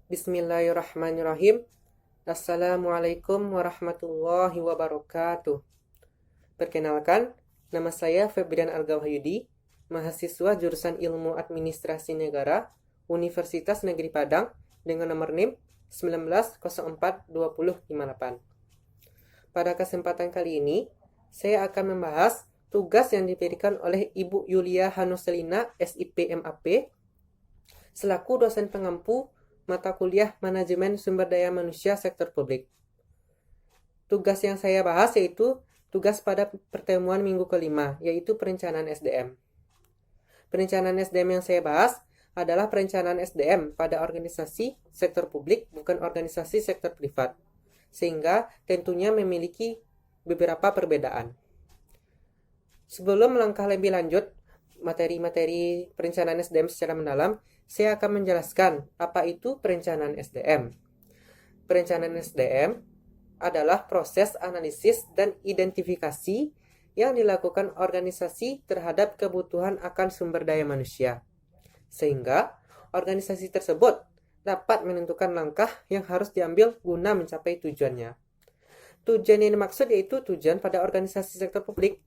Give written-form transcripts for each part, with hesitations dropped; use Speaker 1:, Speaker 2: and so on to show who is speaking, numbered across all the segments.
Speaker 1: Bismillahirrahmanirrahim. Assalamualaikum warahmatullahi wabarakatuh. Perkenalkan, nama saya Febrian Argawahyudi, mahasiswa jurusan Ilmu Administrasi Negara, Universitas Negeri Padang, dengan nomor NIM 19042058. Pada kesempatan kali ini, saya akan membahas tugas yang diberikan oleh Ibu Yulia Hanuselina, SIP MAP, selaku dosen pengampu mata kuliah Manajemen Sumber Daya Manusia Sektor Publik. Tugas yang saya bahas yaitu tugas pada pertemuan minggu kelima, yaitu perencanaan SDM. Perencanaan SDM yang saya bahas adalah perencanaan SDM pada organisasi sektor publik, bukan organisasi sektor privat, sehingga tentunya memiliki beberapa perbedaan. Sebelum melangkah lebih lanjut, materi-materi perencanaan SDM secara mendalam, saya akan menjelaskan apa itu perencanaan SDM. Perencanaan SDM adalah proses analisis dan identifikasi yang dilakukan organisasi terhadap kebutuhan akan sumber daya manusia, sehingga organisasi tersebut dapat menentukan langkah yang harus diambil guna mencapai tujuannya. Tujuan yang dimaksud yaitu tujuan pada organisasi sektor publik,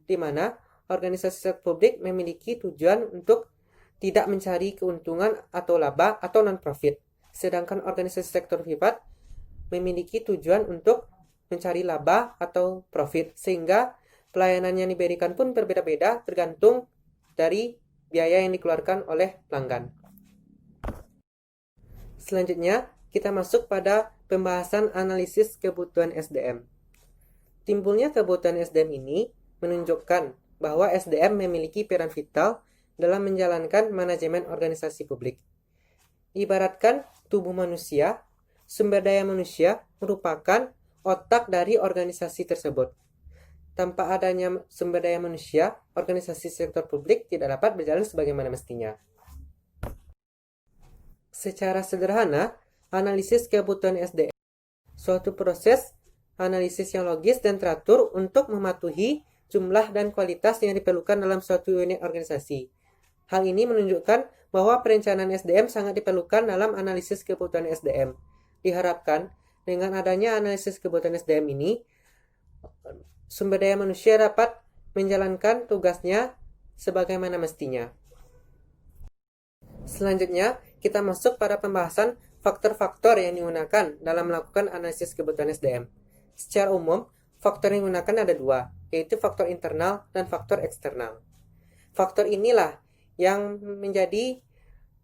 Speaker 1: di mana organisasi sektor publik memiliki tujuan untuk tidak mencari keuntungan atau laba atau non-profit. Sedangkan organisasi sektor privat memiliki tujuan untuk mencari laba atau profit. Sehingga pelayanan yang diberikan pun berbeda-beda tergantung dari biaya yang dikeluarkan oleh pelanggan. Selanjutnya, kita masuk pada pembahasan analisis kebutuhan SDM. Timbulnya kebutuhan SDM ini menunjukkan bahwa SDM memiliki peran vital dalam menjalankan manajemen organisasi publik. Ibaratkan tubuh manusia, sumber daya manusia merupakan otak dari organisasi tersebut. Tanpa adanya sumber daya manusia, organisasi sektor publik tidak dapat berjalan sebagaimana mestinya. Secara sederhana, analisis kebutuhan SDM suatu proses analisis yang logis dan teratur untuk mematuhi jumlah dan kualitas yang diperlukan dalam suatu unit organisasi. Hal ini menunjukkan bahwa perencanaan SDM sangat diperlukan dalam analisis kebutuhan SDM. Diharapkan, dengan adanya analisis kebutuhan SDM ini, sumber daya manusia dapat menjalankan tugasnya sebagaimana mestinya. Selanjutnya, kita masuk pada pembahasan faktor-faktor yang digunakan dalam melakukan analisis kebutuhan SDM. Secara umum, faktor yang digunakan ada dua, yaitu faktor internal dan faktor eksternal. Faktor inilah yang menjadi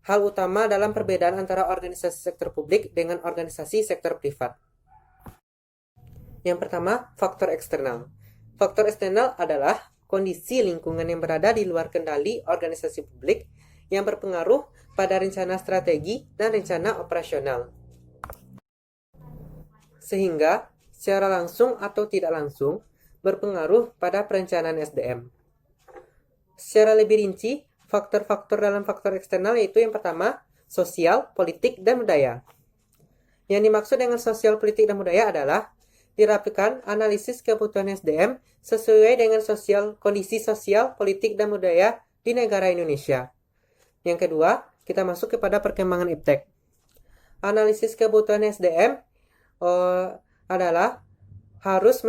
Speaker 1: hal utama dalam perbedaan antara organisasi sektor publik dengan organisasi sektor privat. Yang pertama, faktor eksternal. Faktor eksternal adalah kondisi lingkungan yang berada di luar kendali organisasi publik yang berpengaruh pada rencana strategi dan rencana operasional. Sehingga, secara langsung atau tidak langsung, berpengaruh pada perencanaan SDM. Secara lebih rinci, faktor-faktor dalam faktor eksternal yaitu yang pertama, sosial, politik, dan budaya. Yang dimaksud dengan sosial, politik, dan budaya adalah dirapikan analisis kebutuhan SDM sesuai dengan kondisi sosial, politik, dan budaya di negara Indonesia. Yang kedua, kita masuk kepada perkembangan iptek. Analisis kebutuhan SDM adalah harus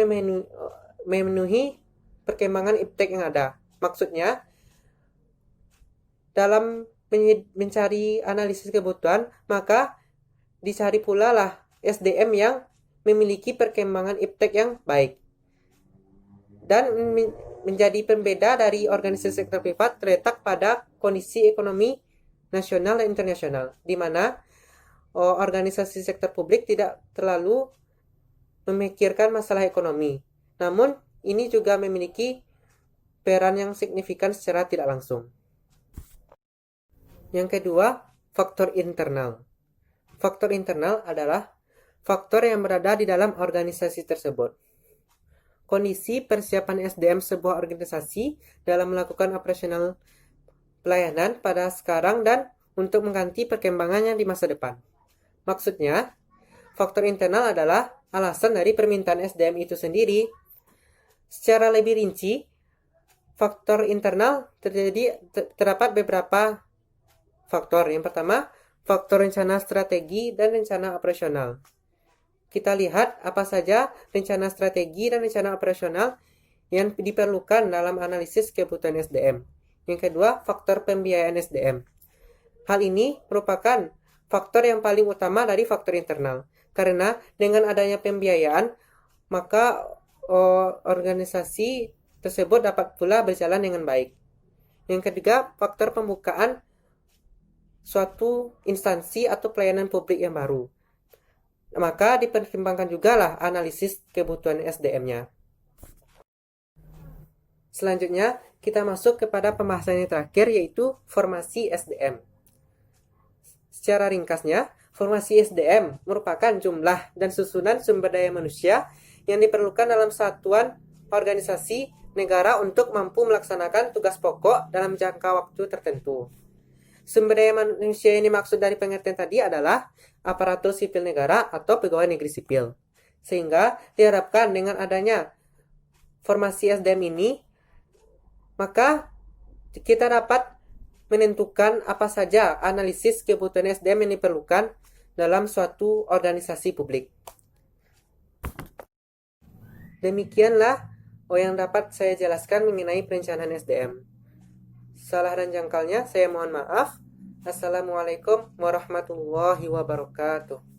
Speaker 1: memenuhi perkembangan iptek yang ada. Maksudnya, dalam mencari analisis kebutuhan, maka dicari pula lah SDM yang memiliki perkembangan iptek yang baik. Dan menjadi pembeda dari organisasi sektor privat terletak pada kondisi ekonomi nasional dan internasional, di mana organisasi sektor publik tidak terlalu memikirkan masalah ekonomi. Namun, ini juga memiliki peran yang signifikan secara tidak langsung. Yang kedua, faktor internal. Faktor internal adalah faktor yang berada di dalam organisasi tersebut. Kondisi persiapan SDM sebuah organisasi dalam melakukan operasional pelayanan pada sekarang dan untuk mengganti perkembangannya di masa depan. Maksudnya, faktor internal adalah alasan dari permintaan SDM itu sendiri. Secara lebih rinci, faktor internal terdapat beberapa faktor. Yang pertama, faktor rencana strategi, dan rencana operasional. Kita lihat apa saja rencana strategi dan rencana operasional yang diperlukan dalam analisis kebutuhan SDM. Yang kedua, faktor pembiayaan SDM. Hal ini merupakan faktor yang paling utama dari faktor internal. Karena dengan adanya pembiayaan, maka organisasi tersebut dapat pula berjalan dengan baik. Yang ketiga, faktor pembukaan suatu instansi atau pelayanan publik yang baru. Maka dipertimbangkan juga lah analisis kebutuhan SDM-nya. Selanjutnya, kita masuk kepada pembahasan yang terakhir, yaitu formasi SDM. Secara ringkasnya, formasi SDM merupakan jumlah dan susunan sumber daya manusia yang diperlukan dalam satuan organisasi negara untuk mampu melaksanakan tugas pokok dalam jangka waktu tertentu. Sumber daya manusia yang dimaksud dari pengertian tadi adalah aparatur sipil negara atau pegawai negeri sipil. Sehingga diharapkan dengan adanya formasi SDM ini, maka kita dapat menentukan apa saja analisis kebutuhan SDM yang diperlukan dalam suatu organisasi publik. Demikianlah yang dapat saya jelaskan mengenai perencanaan SDM. Salah dan jangkalnya saya mohon maaf. Assalamualaikum warahmatullahi wabarakatuh.